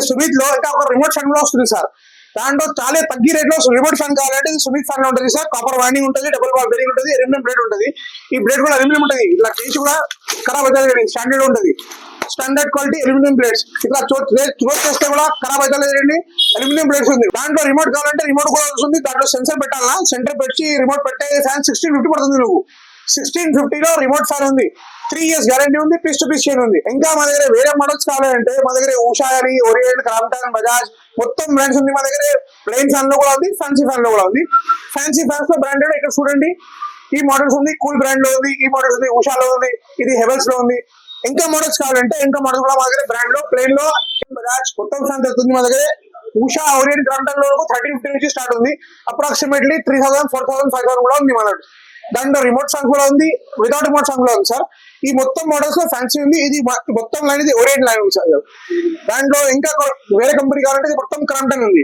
సుమిత్ లో ఇంకా ఒక రిమోట్ ఫ్యాన్ కూడా వస్తుంది సార్. దాంట్లో చాలా తగ్గి రేట్ లో రిమోట్ ఫ్యాన్ కావాలంటే సుమిత్ ఫ్యాన్ లో ఉంటుంది సార్. కాపర్ వైండింగ్ ఉంటుంది, డబుల్ బాల్ బేరింగ్ ఉంటుంది, అల్యూమినియం బ్లేడ్ ఉంటుంది. ఈ బ్లేడ్ కూడా అల్యూమినియం ఉంటుంది, ఇట్లా చేసి కూడా ఖరాబ్ అవుతుంది, స్టాండర్డ్ ఉంటుంది. Standard quality aluminium blades. ఇట్లా చోట్ చేస్తే కూడా ఖరాబ్ అవుతుంది, అల్యూమినియం బ్లేడ్స్ ఉంది. దాంట్లో రిమోట్ కావాలంటే రిమోట్ కూడా వస్తుంది. దాంట్లో సెన్సర్ పెట్టాలా, సెంటర్ పెట్టి రిమోట్ పెట్టే ఫ్యాన్ 1650 పడుతుంది. నువ్వు 1650 లో రిమోట్ ఫ్యాన్ ఉంది, 3 years గ్యారంటీ ఉంది, పీస్ టు పీస్ చైన్ ఉంది. ఇంకా మా దగ్గర వేరే మోడల్స్ కావాలంటే మా దగ్గర ఉషా అని, ఓరియంట్, క్రాంప్టన్, బజాజ్ మొత్తం బ్రాండ్స్ ఉంది. మా దగ్గర ప్లెయిన్ ఫ్యాన్ లో కూడా ఉంది, ఫ్యాన్సీ ఫ్యాన్ లో కూడా ఉంది. ఫ్యాన్సీ ఫ్యాన్స్ లో బ్రాండెడ్ ఇక్కడ చూడండి, ఈ మోడల్స్ ఉంది, కూల్ బ్రాండ్ లో ఉంది, ఈ మోడల్స్ ఉంది, ఉషాలో ఉంది, ఇది హెవెల్స్ లో ఉంది. ఇంకా మోడల్స్ కావాలంటే ఇంకా మోడల్స్ కూడా మా దగ్గర బ్రాండ్ లో ప్లెయిన్ లో బజాజ్ మొత్తం ఫ్యాన్ దొరుకుతుంది. మా దగ్గర ఉషా, ఓరియంట్, క్రాంప్టన్ లో 1350 నుంచి స్టార్ట్ ఉంది. అప్రాక్సిమేట్లీ 3000, 4000, 5000 కూడా ఉంది మన దాంట్లో. రిమోట్ ఫ్యాన్ కూడా ఉంది, వితౌట్ రిమోట్ ఫ్యాన్ కూడా ఉంది సార్. ఈ మొత్తం మోడల్స్ లో ఫ్యాన్సీ ఉంది. ఇది మొత్తం లైన్ ఇది ఓరియంట్ లైన్ ఉంది సార్. దాంట్లో ఇంకా వేరే కంపెనీ కావాలంటే ఇది మొత్తం క్రాంప్టన్ ఉంది.